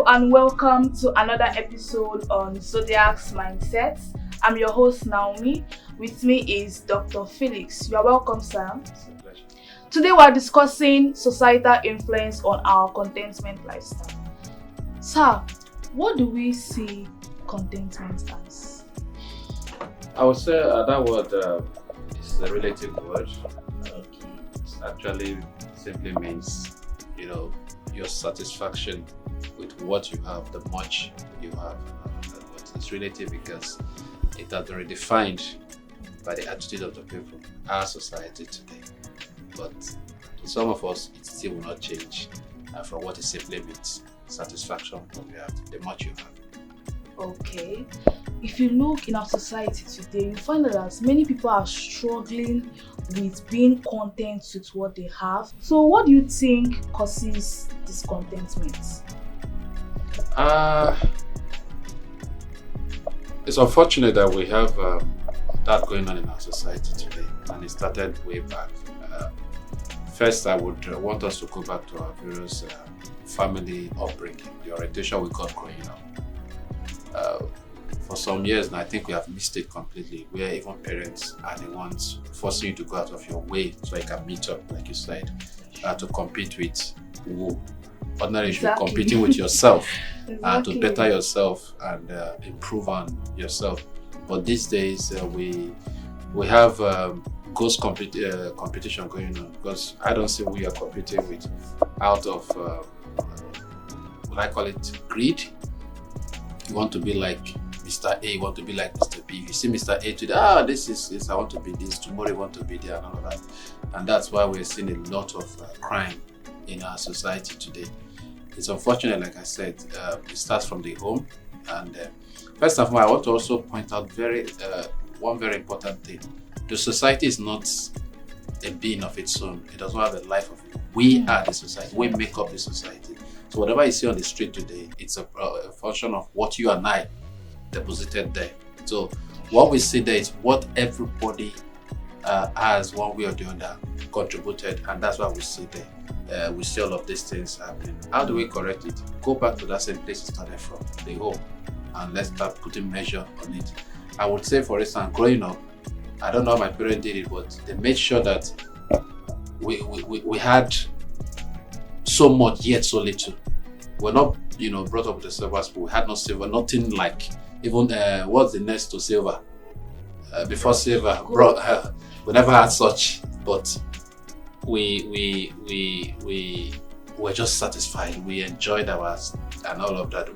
and welcome to another episode on Zodiac's Mindset. I'm your host Naomi. With me is Dr. Felix. You are welcome, sir. It's a pleasure. Today we are discussing societal influence on our contentment lifestyle. Sir, what do we see contentment as? I would say that word is a relative word. Okay. It actually simply means, your satisfaction with what you have, the much you have. But it's relative because it has been redefined by the attitude of the people, our society today. But to some of us, it still will not change from what it simply means. Satisfaction with what you have, the much you have. Okay. If you look in our society today, you find that many people are struggling with being content with what they have. So what do you think causes discontentment? It's unfortunate that we have that going on in our society today, and it started way back. First, I would want us to go back to our various family upbringing, the orientation we got growing up. For some years now, I think we have missed it completely, where even parents are the ones forcing you to go out of your way so you can meet up, like you said, to compete with who. Ordinarily, you should be competing with yourself and to better yourself and improve on yourself. But these days, we have ghost competition going on, because I don't see who you are competing with out of, what I call it, greed. You want to be like Mr. A, you want to be like Mr. B. If you see Mr. A today, this is I want to be this, tomorrow you want to be there, and all of that. And that's why we're seeing a lot of crime in our society today. It's unfortunate, like I said, it starts from the home. And first of all, I want to also point out one very important thing. The society is not a being of its own. It does not have a life of it. We are the society. We make up the society. So whatever you see on the street today, it's a function of what you and I deposited there. So what we see there is what everybody has, one way or the other, contributed, and that's what we see there. We see all of these things happening. How do we correct it? Go back to that same place it started from, the home, and let's start putting measure on it. I would say, for instance, growing up, I don't know how my parents did it, but they made sure that we had so much yet so little. We're not, brought up with the silver spoon. We had no silver, nothing like even what's the next to silver? Before silver, we never had such, but we were just satisfied. We enjoyed ours and all of that.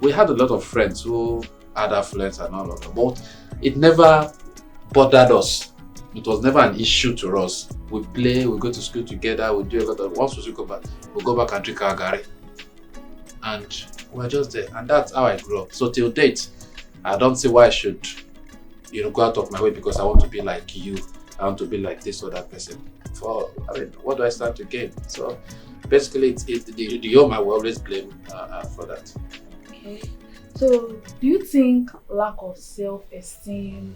We had a lot of friends who had affluence and all of that, but it never bothered us. It was never an issue to us. We play, we go to school together, we do a lot of. Once we go back and drink our gari, and we're just there. And that's how I grew up. So till date, I don't see why I should, go out of my way because I want to be like you. I want to be like this or that person. What do I stand to gain? So basically, the home I will always blame for that. Okay. So do you think lack of self-esteem,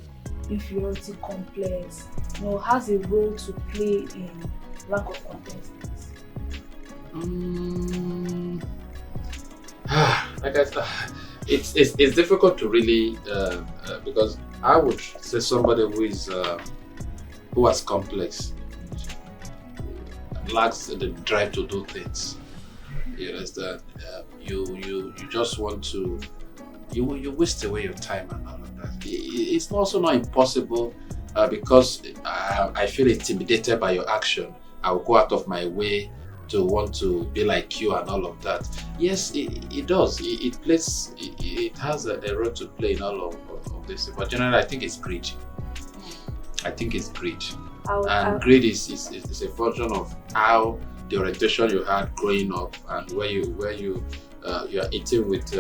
inferiority complex, has a role to play in lack of contentment? Like I said, it's difficult to really because I would say somebody who has complex lacks the drive to do things. You understand? You just want to. You waste away your time and all of that. It's also not impossible because I feel intimidated by your action. I will go out of my way to want to be like you and all of that. Yes, it does. It has a role to play in all of this. But generally, I think it's greed. Greed is a function of how the orientation you had growing up and where you are eating with.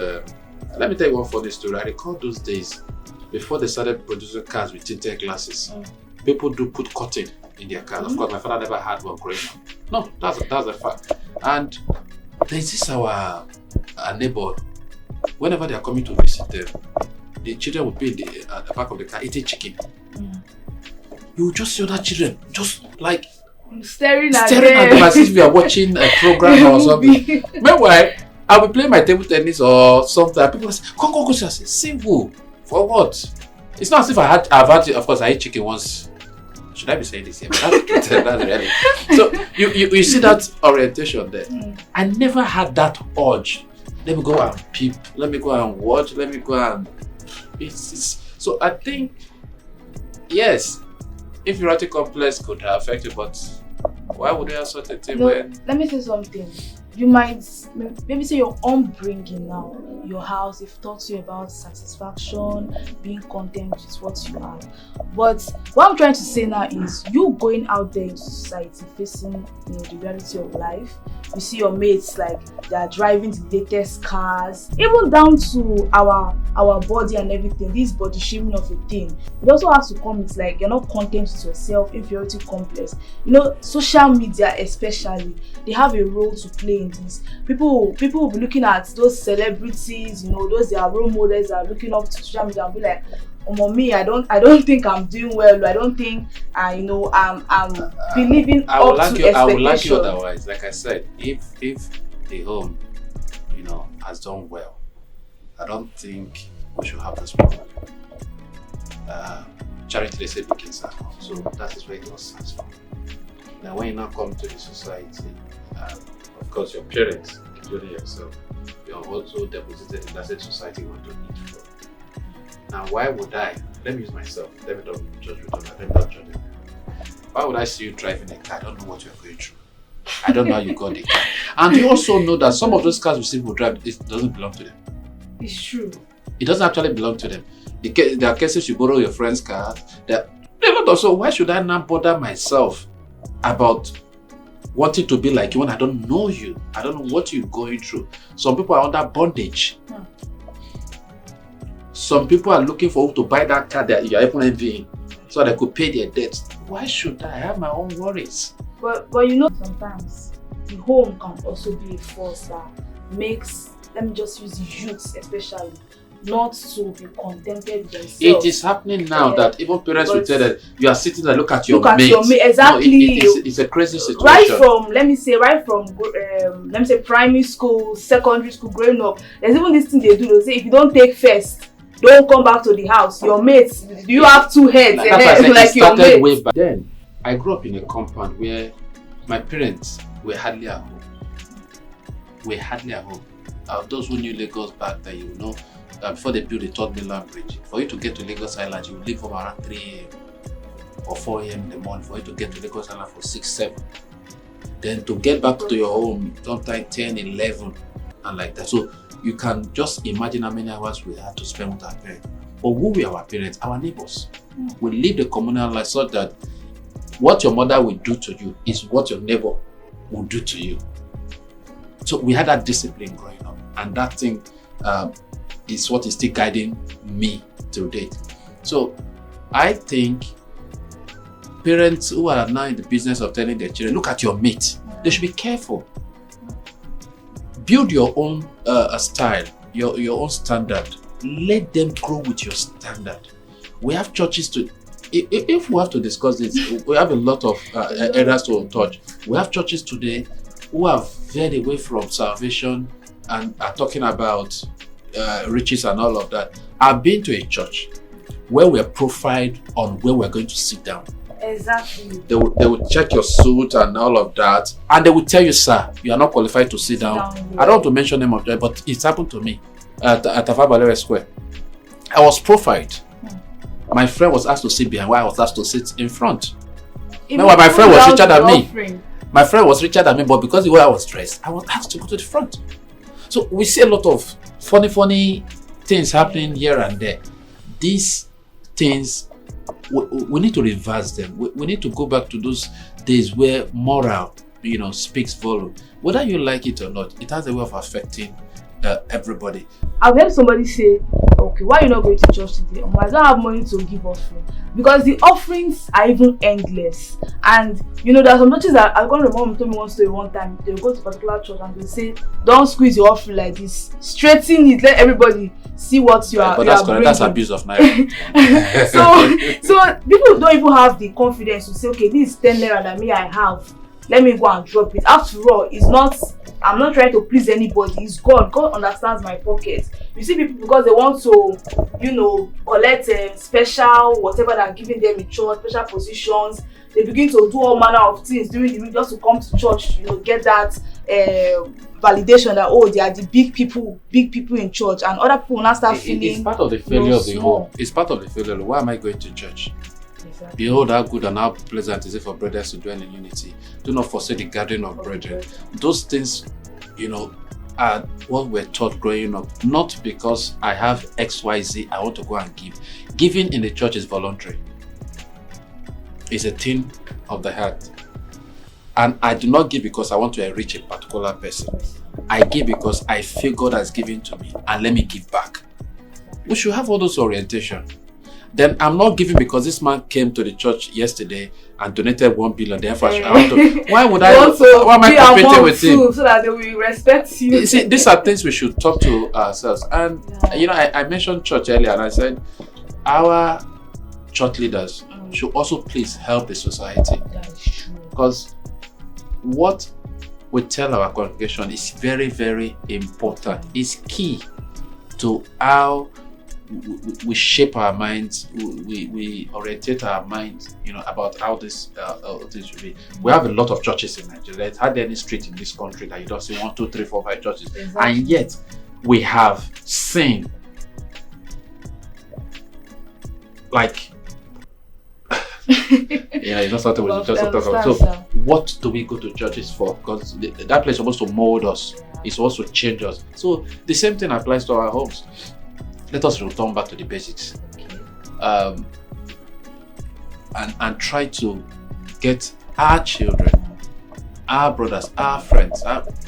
Let me tell you one funny story. I recall those days before they started producing cars with tinted glasses. People do put cotton in their cars. Of course, my father never had one growing up. No, that's a fact. And there's this our neighbor. Whenever they are coming to visit them, the children would be at the back of the car eating chicken. You just see other children just like staring at them as if we are watching a program or something. Meanwhile, I'll be playing my table tennis or something. People say, go. I say, see who? For what? It's not as if I've had, of course, I ate chicken once. Should I be saying this here? But that's really. So you see that orientation there. I never had that urge. Let me go and peep. Let me go and watch. Let me go and. So I think, yes, inferiority complex could affect you, but why would you have such a thing when? Let me say something. You might maybe say your upbringing now, your house, they've taught you about satisfaction, being content with what you have. But what I'm trying to say now is you going out there into society, facing the reality of life. You see your mates like they are driving the latest cars, even down to our body and everything. This body shaming of a thing. It also has to come with like you're not content with yourself, inferiority complex. Social media especially, they have a role to play in this. People will be looking at those celebrities, those they are role models, are looking up to social media and be like, oh me, I don't think I'm doing well. I don't think I'm believing up to expectation. I would like you otherwise. Like I said, if the home, has done well, I don't think we should have this problem. Charity, they say, begins at home. So that is where it all starts from. Now, when you now come to the society, of course, your parents, including yourself, you are also deposited in that same society you want to eat from. Now, why would I? Let me use myself. Let me not judge you. Let me not judge you. Why would I see you driving a car? I don't know what you're going through. I don't know how you got the car. And you also know that some of those cars we see people drive, it doesn't belong to them. It's true. It doesn't actually belong to them. There are cases you borrow your friend's car. So why should I not bother myself about wanting to be like you when I don't know you? I don't know what you're going through. Some people are under bondage. Some people are looking for who to buy that car that you're even envying so they could pay their debts. Why should I have my own worries? But sometimes the home can also be a force that makes, let me just use youths especially, not to be contented with themselves. It is happening now that even parents will tell that you are sitting there, look at your mate. Exactly. No, it's a crazy situation. Right from primary school, secondary school, growing up, there's even this thing they do. They say if you don't take first, don't come back to the house. Your mates, do you have two heads? Like your mates. Way back then, I grew up in a compound where my parents were hardly at home. Those who knew Lagos back then, before they built the third mainland bridge, for you to get to Lagos Island, you leave from around 3 a.m. or 4 a.m. in the morning. For you to get to Lagos Island for 6, 7. Then to get back to your home, sometimes 10, 11, and like that. So you can just imagine how many hours we had to spend with our parents. But who were our parents? Our neighbors. We live the communal life so that what your mother will do to you is what your neighbor will do to you. So we had that discipline growing up, and that thing is what is still guiding me to date. So I think parents who are now in the business of telling their children, look at your mate, they should be careful. Build your own style, your own standard. Let them grow with your standard. We have churches to, if we have to discuss this, we have a lot of areas to touch. We have churches today who are very away from salvation and are talking about riches and all of that. I've been to a church where we're profiled on where we're going to sit down. Exactly. They will check your suit and all of that, and they will tell you, sir, you are not qualified to sit down. I don't want to mention name of that, but it's happened to me at Tafabalere Square. I was profiled. My friend was asked to sit behind, while I was asked to sit in front. Meanwhile, my friend was richer than me. My friend was richer than me, but because the way I was dressed, I was asked to go to the front. So we see a lot of funny things happening here and there. These things, we need to reverse them. We need to go back to those days where moral, speaks volume. Whether you like it or not, it has a way of affecting everybody. I've heard somebody say, okay, why are you not going to church today? I don't have money to give offering. Because the offerings are even endless. And there are some churches that I can't remember, told me one story one time. They'll go to a particular church and they'll say, don't squeeze your offering like this. Straighten it, let everybody see what you are. But that's correct, that's abuse of naira. so people don't even have the confidence to say, okay, this is 10 naira that me I have. Let me go and drop it. After all, it's not I'm not trying to please anybody. It's God. God understands my pocket. You see people because they want to, collect special whatever they're giving them in church, special positions. They begin to do all manner of things during the week just to come to church, get that validation that they are the big people in church, and other people will now start feeling. It's part of the failure of the home. It's part of the failure. Why am I going to church? Exactly. Behold, how good and how pleasant is it for brothers to dwell in unity. Do not forsake the gathering of brethren. Those things, are what we're taught growing up. Not because I have XYZ, I want to go and give. Giving in the church is voluntary. It's a thing of the heart. And I do not give because I want to enrich a particular person. I give because I feel God has given to me and let me give back. We should have all those orientation. Then I'm not giving because this man came to the church yesterday and donated 1 billion. Therefore, why would I? Why am I competing with him? So that they will respect you. You see, these are things we should talk to ourselves. And I mentioned church earlier, and I said our church leaders should also please help the society. That is true. Because what we tell our congregation is very, very important. It's key to how we shape our minds, we orientate our minds, about how this things should be. We have a lot of churches in Nigeria. There's hardly any street in this country that you don't see 1, 2, 3, 4, 5 churches. Exactly. And yet we have seen it's not something we just talk about. So what do we go to churches for? Because that place is supposed to mold us. It's supposed to change us. So the same thing applies to our homes. Let us return back to the basics, and try to get our children, our brothers, our friends.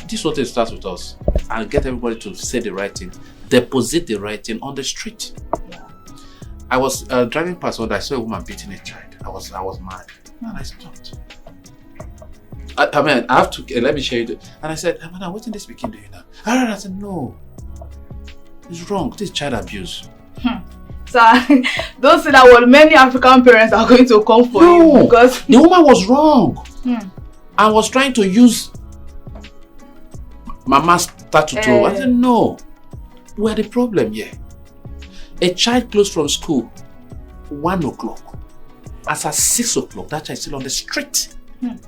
This is what it starts with us, and get everybody to say the right thing, deposit the right thing on the street. I was driving past one day. I saw a woman beating a child. I was mad, and I stopped. I have to let me share you. And I said, "Madam, what is this speaking to you now?" I said, "No. It's wrong. This is child abuse." So don't say that what many African parents are going to come for you because the woman was wrong. I was trying to use mama's statue. I said, no, we're the problem here. A child closed from school 1 o'clock. As at 6 o'clock, that child is still on the street. And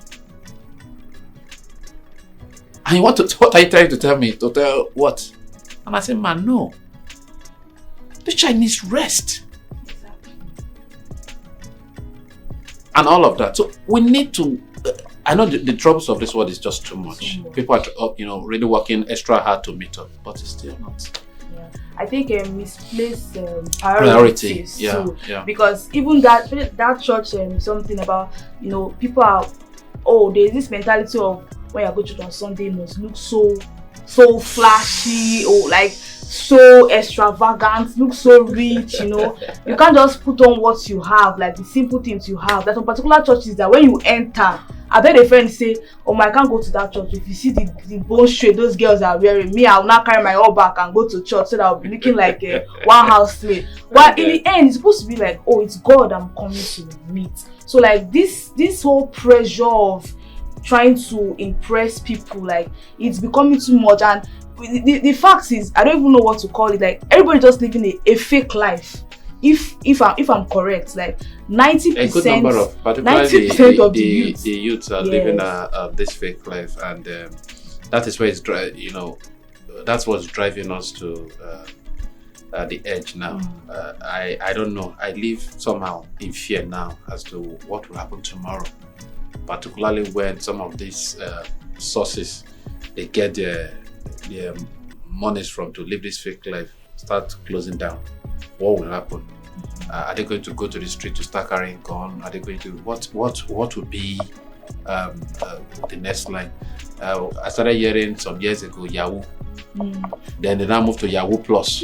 what are you trying to tell me? To tell what? And I said, man, no. This child needs rest. Exactly. And all of that. So we need to, I know the troubles of this world is just too much. People are, really working extra hard to meet up, but it's still not. Yeah. I think misplaced priorities too. Yeah. Because even that church, something about, people are, there's this mentality of when you go to church on Sunday must look so flashy or like so extravagant, look so rich, You can't just put on what you have, like the simple things you have. There's some particular churches that when you enter, I bet a friend say, I can't go to that church. If you see the bone straight those girls are wearing, me, I'll not carry my all back and go to church so that I'll be looking like a one house slave. But in the end, it's supposed to be like, it's God I'm coming to meet. So like this whole pressure of trying to impress people, like it's becoming too much. And the fact is, I don't even know what to call it. Like everybody just living a fake life. If I'm correct, like 90%, a good number of, particularly the youths are living this fake life, and that is where it's that's what's driving us to the edge now. I don't know. I live somehow in fear now as to what will happen tomorrow, particularly when some of these sources they get their monies from to live this fake life start closing down. What will happen? Are they going to go to the street to start carrying gun? Are they going to what will be the next line? I started hearing some years ago Yahoo. Then they now moved to Yahoo Plus.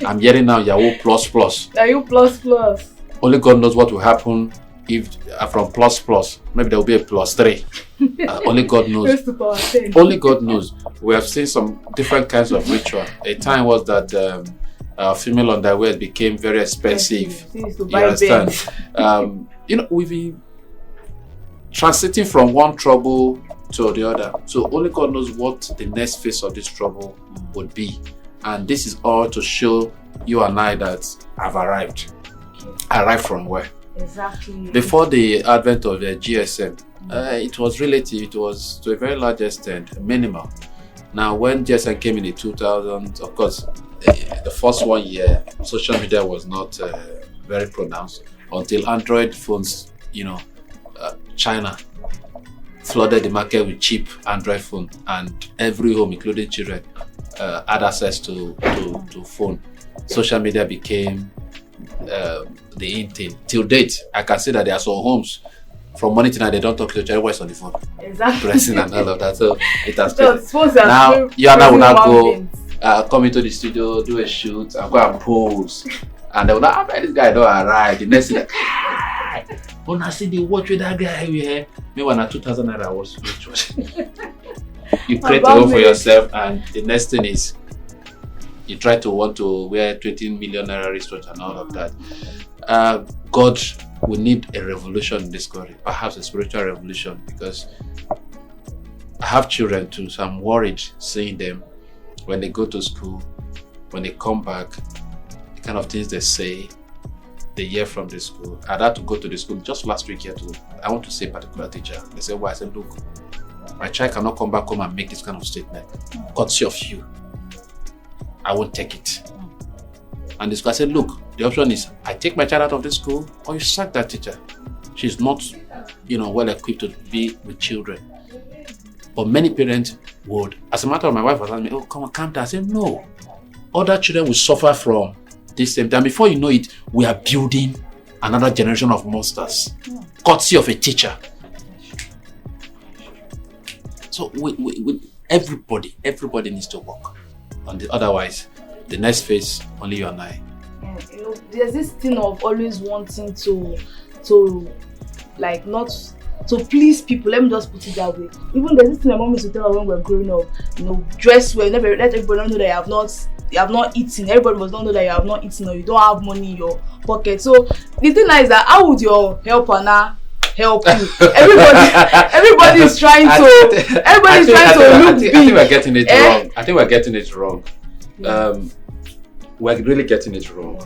I'm hearing now Yahoo Plus Plus. Yahoo Plus Plus. Only God knows what will happen if from plus plus. Maybe there will be a +3. Only God knows. Only God knows. We have seen some different kinds of ritual. A time was that female underwear became very expensive. You understand? We've been transiting from one trouble to the other. So only God knows what the next phase of this trouble would be. And this is all to show you and I that I've arrived. Arrived from where? Exactly. Before the advent of the GSM, it was relative. It was to a very large extent minimal. Now, when GSM came in the 2000s, of course, the first 1 year, social media was not very pronounced until Android phones, China flooded the market with cheap Android phone, and every home, including children, had access to phone. Social media became the in thing. Till date, I can see that there are some homes from morning to night they don't talk to each other, everyone's on the phone. Exactly. Dressing and all of that. So it has So now you and I will now go come into the studio, do a shoot, and go and pose. And they will not, this guy don't arrive. The next thing, like, when I see the watch with that guy here, maybe when I 2,000 naira was you create a home for yourself, and the next thing is you try to want to wear 20 million naira wristwatch and all of that. God will need a revolution in this country, perhaps a spiritual revolution, because I have children too, so I'm worried seeing them when they go to school, when they come back, the kind of things they say, they hear from the school. I had to go to the school just last week here I want to say a particular teacher. They said, I said, look, my child cannot come back home and make this kind of statement. Courtesy of you, I won't take it. And the school, I said, look, the option is I take my child out of the school or you sack that teacher. She's not, well equipped to be with children. But many parents would. As a matter of my wife was asking me, oh, come on, calm down. I said, no. Other children will suffer from this same time. Before you know it, we are building another generation of monsters. Courtesy of a teacher. So everybody needs to work on it. Otherwise, the next phase, only you and I. Yeah, there's this thing of always wanting to like not to please people. Let me just put it that way. Even there's this thing my mom used to tell her when we were growing up, dress well, never let everybody know that you have not eaten. Everybody must not know that you have not eaten or you don't have money in your pocket. So the thing is that how would your helper now help you? Everybody's trying to look big. I think we're getting it wrong. I think we're getting it wrong. We're really getting it wrong.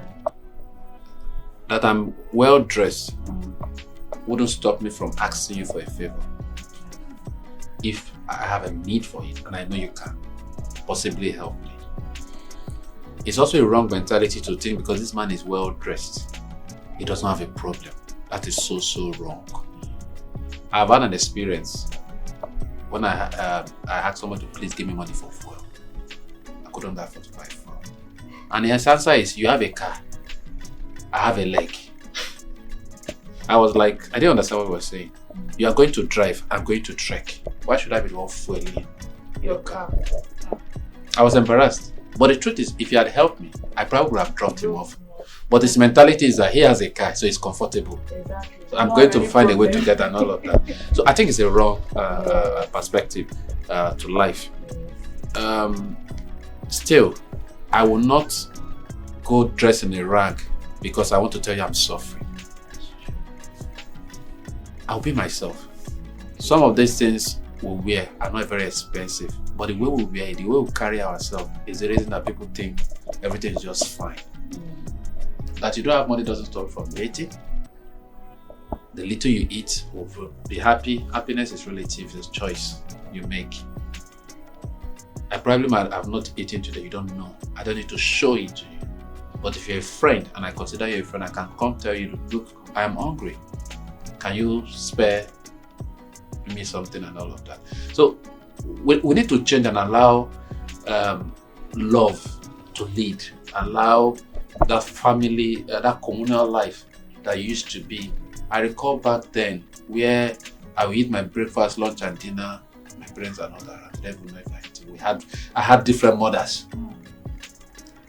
That I'm well dressed wouldn't stop me from asking you for a favor. If I have a need for it and I know you can possibly help me. It's also a wrong mentality to think because this man is well dressed, he doesn't have a problem. That is so wrong. I've had an experience when I asked someone to please give me money for fuel. I couldn't afford to buy fuel. And his answer is, you have a car, I have a leg. I was like, I didn't understand what he was saying. You are going to drive, I'm going to trek. Why should I be the one fueling your car? I was embarrassed. But the truth is, if he had helped me, I probably would have dropped him off. But his mentality is that he has a car, so he's comfortable. Exactly. So I'm going to find a way to get and all of that. So I think it's a wrong perspective to life. Still, I will not go dress in a rag because I want to tell you I'm suffering. I'll be myself. Some of these things we wear are not very expensive, but the way we wear it, the way we carry ourselves is the reason that people think everything is just fine. That you don't have money doesn't stop from eating. The little you eat will be happy. Happiness is relative, it's a choice you make. I probably might have not eaten today, you don't know. I don't need to show it to you. But if you're a friend and I consider you a friend, I can come tell you, look, I am hungry. Can you spare me something and all of that? So we need to change and allow love to lead. Allow that family, that communal life that used to be. I recall back then where I would eat my breakfast, lunch and dinner. My parents are not around. I don't even know if I had different mothers.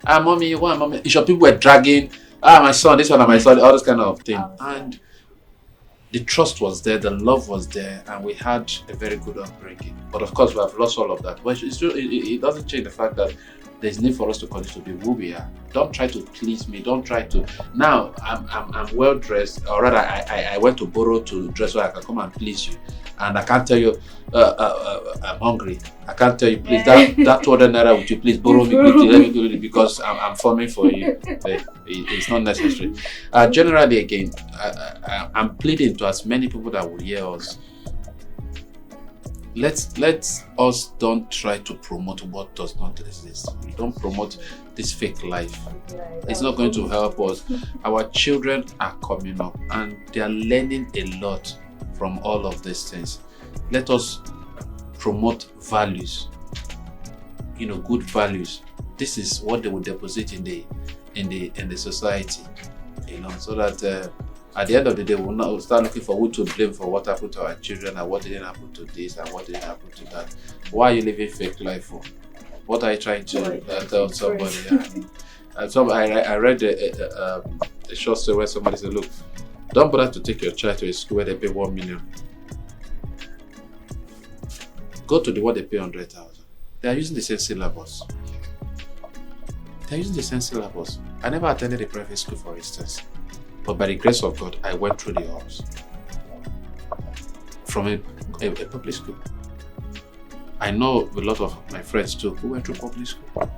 Mommy, you want mommy? People were dragging, my son, this one and my son, all this kind of thing. And the trust was there, the love was there, and we had a very good upbringing. But of course, we have lost all of that. But it doesn't change the fact that there's need for us to continue to be who we are. Don't try to please me. Don't try to. Now I'm well dressed, or rather, I went to borrow to dress so I can come and please you, and I can't tell you I'm hungry. I can't tell you, please, that 200 naira, would you please borrow me quickly? Let me do it because I'm forming for you. It's not necessary. Generally, again, I'm pleading to as many people that will hear us. Let us don't try to promote what does not exist. We don't promote this fake life. It's not going to help us. Our children are coming up and they are learning a lot from all of these things. Let us promote values, good values. This is what they will deposit in the society, so that at the end of the day, we'll not start looking for who to blame for what happened to our children and what didn't happen to this and what didn't happen to that. Why are you living fake life for? What are you trying to tell somebody? I read a short story where somebody said, look, don't bother to take your child to a school where they pay 1 million. Go to the one they pay 100,000. They are using the same syllabus. I never attended a private school, for instance. But by the grace of God, I went through the halls from a public school. I know a lot of my friends too who went through public school.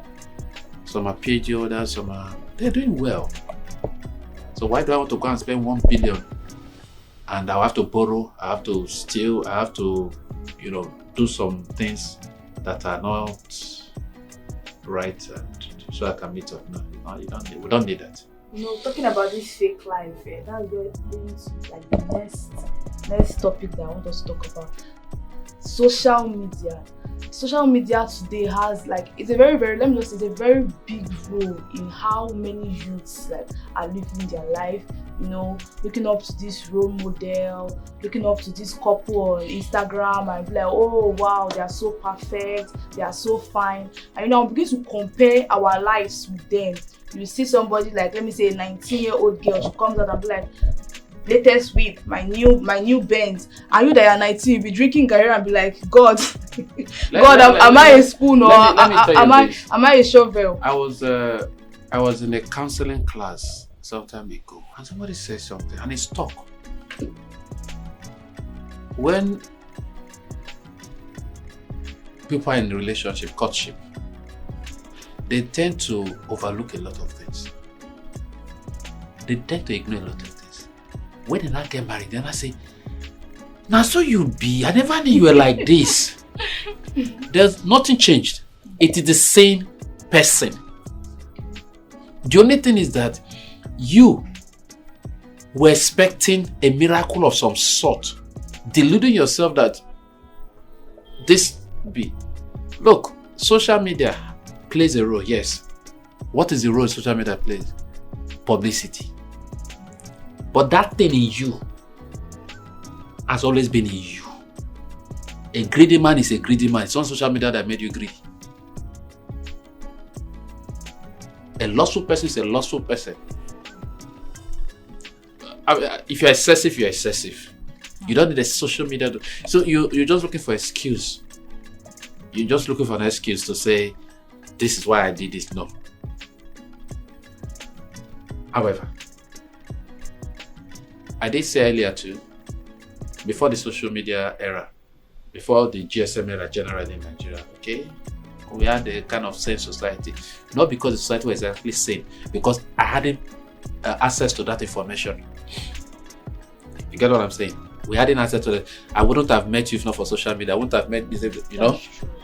Some are PhD holders, they're doing well. So why do I want to go and spend 1 billion and I'll have to borrow, I have to steal, I have to, do some things that are not right and so I can meet up? No, we don't need that. Talking about this fake life, that's where leads to like the next topic that I want us to talk about. Social media. Social media today has it's a very, very, it's a very big role in how many youths are living their life. Looking up to this role model, looking up to this couple on Instagram and be like, oh wow, they are so perfect, they are so fine. And I'm beginning to compare our lives with them. You see somebody let me say a 19-year-old girl, she comes out and be like, latest whip, my new Benz, and you that are 19, you be drinking garri and be like, God, am I a spoon or am I a shovel? I was in a counseling class some time ago, and somebody said something, and it stuck. When people are in a relationship, courtship, they tend to overlook a lot of things. They tend to ignore a lot of things. When they not get married, they not say, now so you be, I never knew you were like this. There's nothing changed. It is the same person. The only thing is that you were expecting a miracle of some sort, deluding yourself that this be. Look, social media plays a role, yes. What is the role social media plays? Publicity. But that thing in you has always been in you. A greedy man is a greedy man. It's on social media that made you greedy. A lustful person is a lustful person. If you're excessive, you're excessive. You don't need a social media. So you're just looking for an excuse. You're just looking for an excuse to say, this is why I did this. No. However, I did say earlier too, before the social media era, before the GSM era generally in Nigeria, okay, we had a kind of sane society. Not because the society was exactly sane, because I hadn't access to that information. You get what I'm saying? We hadn't access to it. I wouldn't have met you if not for social media. I wouldn't have met,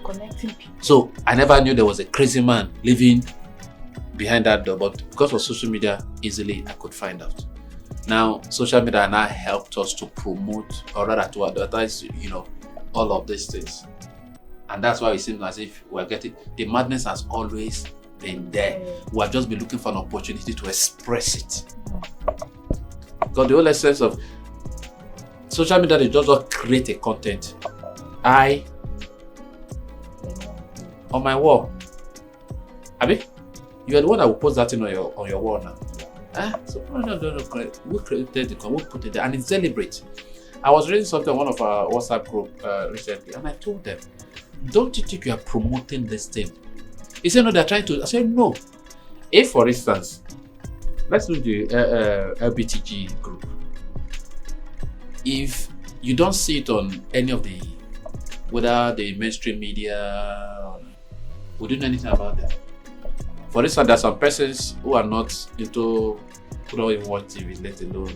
connecting people. So I never knew there was a crazy man living behind that door, but because of social media, easily I could find out. Now, social media now helped us to promote, or rather to advertise, all of these things. And that's why it seems as if we're getting, the madness has always been there. We have just been looking for an opportunity to express it. Because the whole essence of social media is just not create a content. On my wall. Abi, you are the one that will post that thing on your wall now. So no. We created the content, we put it there, and it's deliberate. I was reading something on one of our WhatsApp group recently, and I told them, don't you think you are promoting this thing? He said, no, they're trying to. I said, no. If, for instance, let's do the LBTG group. If you don't see it on any of the, whether the mainstream media, we don't know anything about them. For instance, there are some persons who are not into, who don't even watch TV, let alone,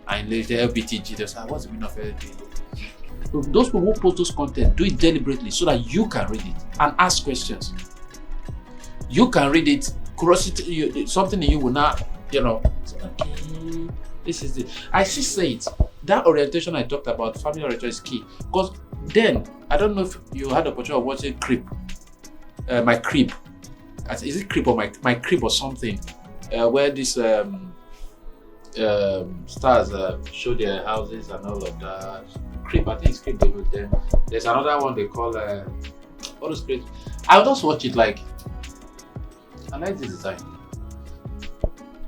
and the LBTG, they say, what's the meaning of LBTG? So those people who post those content, do it deliberately so that you can read it and ask questions. You can read it, curiosity, something in you will not, say, okay, this is it. I still say it. That orientation I talked about, family orientation is key. Because then, I don't know if you had the opportunity of watching Creep. My Creep. Is it Creep or my Creep or something? Where these stars show their houses and all of that. Creep, I think it's Creep they with them. There's another one they call all those great. I'll just watch it like, I like this design.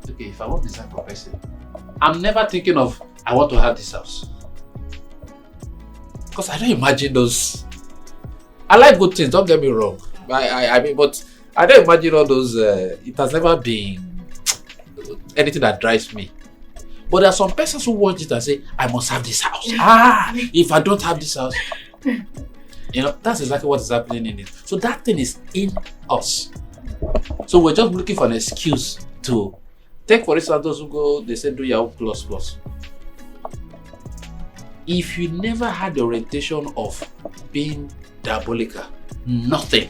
Okay, if I want this type of person, I'm never thinking of I want to have this house. Because I don't imagine those. I like good things, don't get me wrong. I mean, but I don't imagine all those. It has never been anything that drives me. But there are some persons who watch it and say, I must have this house. If I don't have this house. That's exactly what is happening in it. So that thing is in us. So we're just looking for an excuse to take, for instance, those who go, they say do Yahoo plus plus. If you never had the orientation of being diabolical, nothing.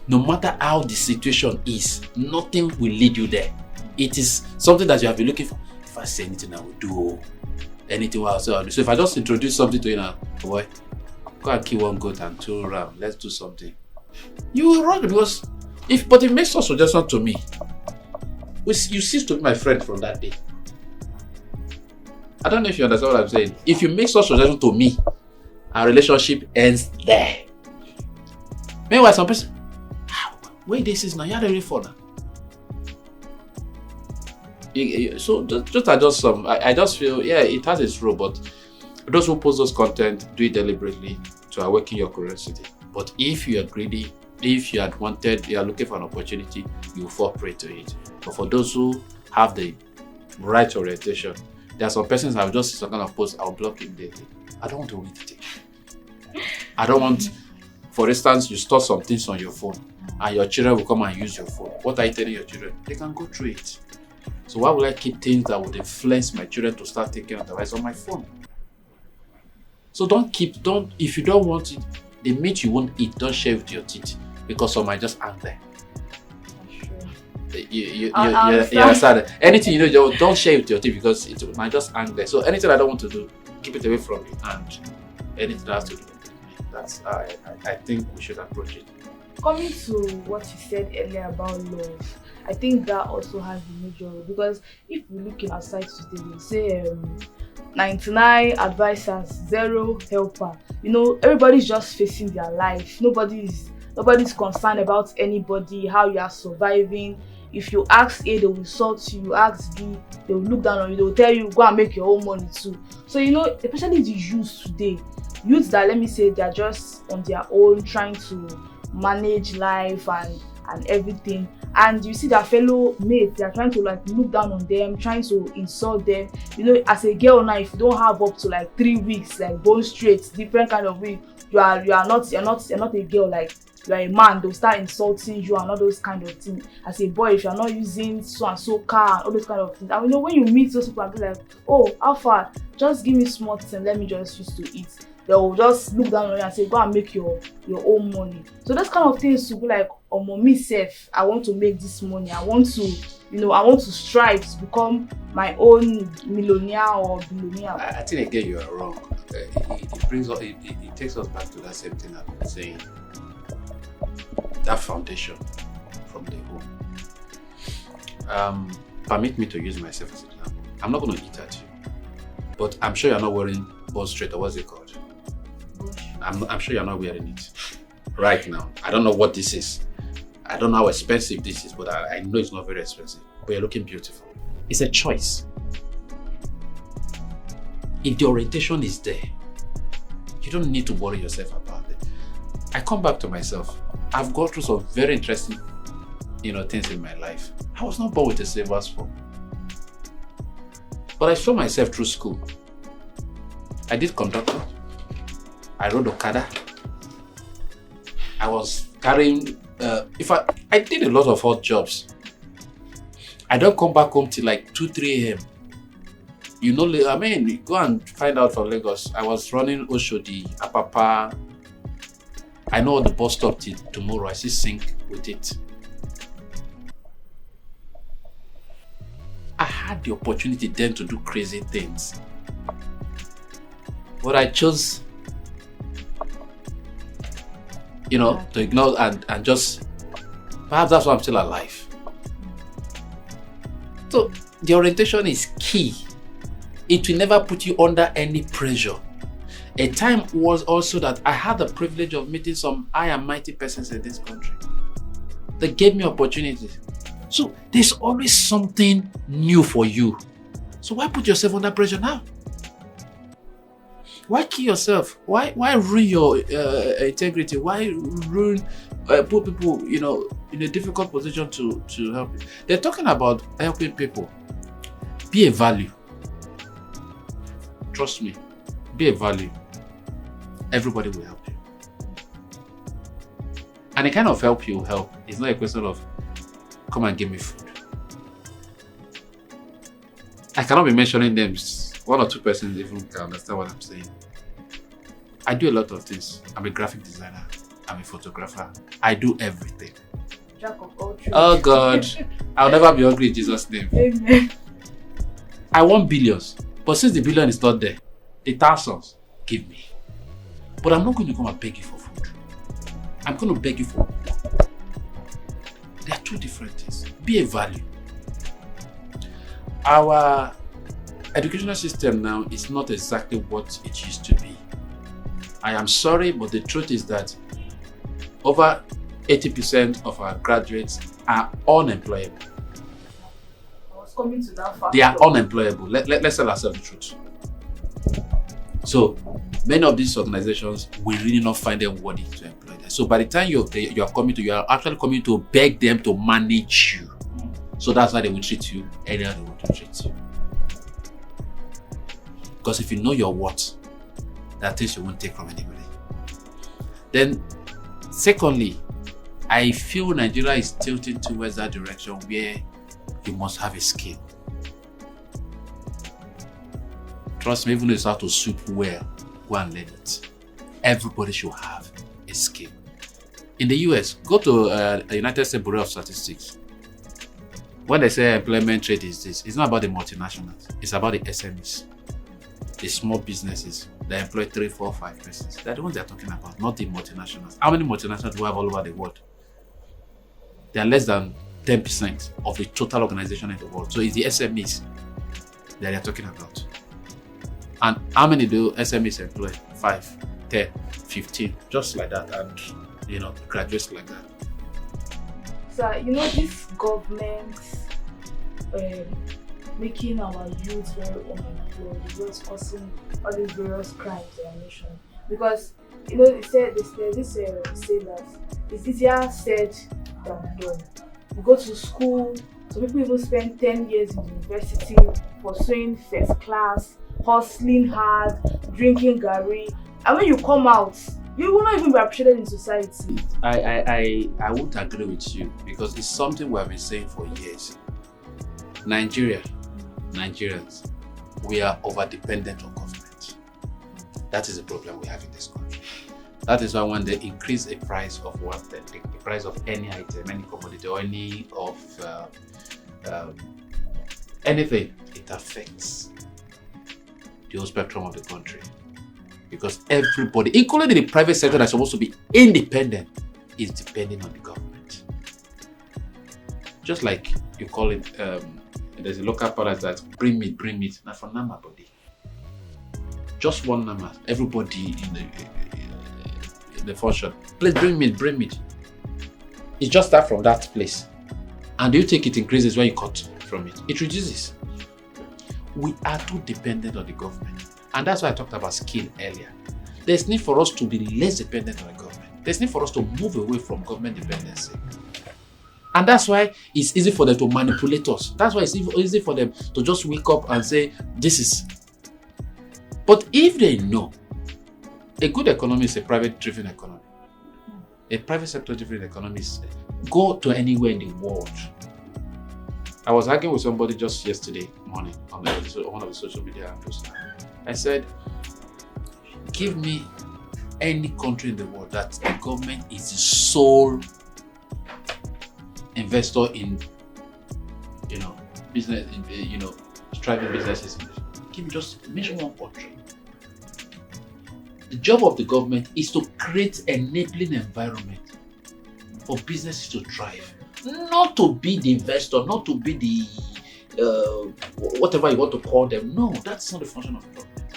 No matter how the situation is, nothing will lead you there. It is something that you have been looking for. If I say anything, I will do. Anything I'll say, I'll do. So if I just introduce something to you now, boy, go and kill one goat and 2 ram. Let's do something. You will run because but it makes no suggestion to me. You cease to be my friend from that day. I don't know if you understand what I'm saying. If you make such suggestion to me, our relationship ends there. Meanwhile, some person, wait, this is now you're ready for now. So just adjust some. I just feel, it has its role, but those who post those content do it deliberately to awaken your curiosity. But if you are greedy, if you are looking for an opportunity, you fall prey to it. But for those who have the right orientation, there are some persons I'll just see some kind of post, I'll block it daily. I don't want to read it. I don't want, for instance, you store some things on your phone and your children will come and use your phone. What are you telling your children? They can go through it. So why would I keep things that would influence my children to start taking advice on my phone? So if you don't want it, the meat you won't eat, don't share with your teeth because some might just hang there. You understand? Anything don't share with your teeth because it might just hang there. So anything I don't want to do, keep it away from me, and anything that has to do with me, that's how I think we should approach it. Coming to what you said earlier about love, I think that also has a major role because if we look in our site today, we say 99 advisors, 0 helper. Everybody's just facing their life. Nobody's concerned about anybody, how you are surviving. If you ask A, they will insult you. You ask B, they will look down on you. They will tell you, go and make your own money too. So, especially the youth today, youths that, let me say, they're just on their own, trying to manage life and everything. And you see their fellow mates, they're trying to look down on them, trying to insult them. As a girl now, if you don't have up to 3 weeks, bone straight, different kind of way, you're not a girl, you are a man, they'll start insulting you and all those kind of things. As a boy, if you're not using so and so car and all those kind of things. And when you meet those people and be like, oh, how far? Just give me small thing, let me just use to eat. They'll just look down on you and say, go and make your own money. So those kind of things to be like, oh, mommy self, I want to make this money. I want to strive to become my own millionaire or billionaire. I think again you are wrong. It takes us back to that same thing I've been saying. That foundation from the home. Permit me to use myself as an example. I'm not going to eat at you, but I'm sure you're not wearing bone straight or what's it called? I'm sure you're not wearing it right now. I don't know what this is. I don't know how expensive this is, but I know it's not very expensive. But you're looking beautiful. It's a choice. If the orientation is there, you don't need to worry yourself about it. I come back to myself. I've gone through some very interesting, things in my life. I was not born with a silver spoon. But I saw myself through school. I did conductor. I rode Okada. I was carrying, I did a lot of odd jobs. I don't come back home till like 2, 3 a.m. Go and find out from Lagos. I was running Oshodi, Apapa. I know the bus stop till tomorrow. I still sync with it. I had the opportunity then to do crazy things. But I chose, to ignore and just, perhaps that's why I'm still alive. So the orientation is key. It will never put you under any pressure. A time was also that I had the privilege of meeting some high and mighty persons in this country. They gave me opportunities. So there's always something new for you. So why put yourself under pressure now? Why kill yourself? Why ruin your integrity? Why ruin put people in a difficult position to help you? They're talking about helping people. Be a value. Trust me. Be a value. Everybody will help you. And the kind of help you help is not a question of come and give me food. I cannot be mentioning names. 1 or 2 persons even can understand what I'm saying. I do a lot of things. I'm a graphic designer. I'm a photographer. I do everything. Jack of all trades. Oh God. I'll never be hungry in Jesus' name. Amen. I want billions. But since the billion is not there, the thousands, give me. But I'm not going to come and beg you for food. I'm going to beg you for. There are 2 different things. Be a value. Our educational system now is not exactly what it used to be. I am sorry, but the truth is that over 80% of our graduates are unemployable. I was coming to that fact. They are unemployable. Let's tell ourselves the truth. So many of these organizations will really not find them worthy to employ them. So by the time you are actually coming to beg them to manage you. So that's why they will treat you any other way to treat you. Because if you know your worth, there are things you won't take from anybody. Then, secondly, I feel Nigeria is tilting towards that direction where you must have a skill. Trust me, even if it's how to sweep well, go and learn it. Everybody should have a skill. In the US, go to the United States Bureau of Statistics. When they say employment rate is this, it's not about the multinationals. It's about the SMEs. The small businesses that employ 3, 4, 5 persons. They're the ones they're talking about, not the multinationals. How many multinationals do we have all over the world? They are less than 10% of the total organization in the world. So it's the SMEs that they're talking about. And how many do SMEs employ? 5, 10, 15, just like that. And, graduates like that. So, this government making our youth very unemployed is what's causing all these various crimes in our nation. Because, they say that it's easier said than done. You go to school, some people even spend 10 years in university pursuing first class, hustling hard, drinking garri, and when you come out, you will not even be appreciated in society. I won't agree with you because it's something we have been saying for years. Nigerians, we are over-dependent on government. That is the problem we have in this country. That is why when they increase the price of the price of any item, any commodity, or any of anything, it affects the whole spectrum of the country. Because everybody, including the private sector that's supposed to be independent, is depending on the government. Just like you call it, there's a local product that bring meat, not for Nama body. Just one Nama, everybody in the function, please bring meat. It's just that from that place. And you think it increases when you cut from it. It reduces. We are too dependent on the government. And that's why I talked about skill earlier. There's need for us to be less dependent on the government. There's need for us to move away from government dependency. And that's why it's easy for them to manipulate us. That's why it's easy for them to just wake up and say, this is. But if they know, a good economy is a private-driven economy. A private sector-driven economy is go to anywhere in the world. I was arguing with somebody just yesterday morning on one of the social media handles. I said, give me any country in the world that the government is the sole investor in, business, driving businesses. Give me just mention one country. The job of the government is to create enabling environment for businesses to thrive, not to be the investor, not to be the whatever you want to call them. No, that's not the function of the government.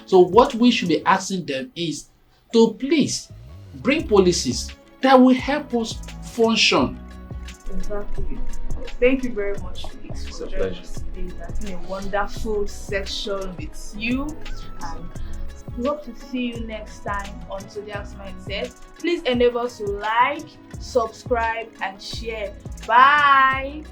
So what we should be asking them is to please bring policies that will help us function. Exactly. Thank you very much, Felix, for joining us today. That's been a wonderful section with you, and we hope to see you next time on Zodiac's Mindset. Please endeavor to like, subscribe, and share. Bye.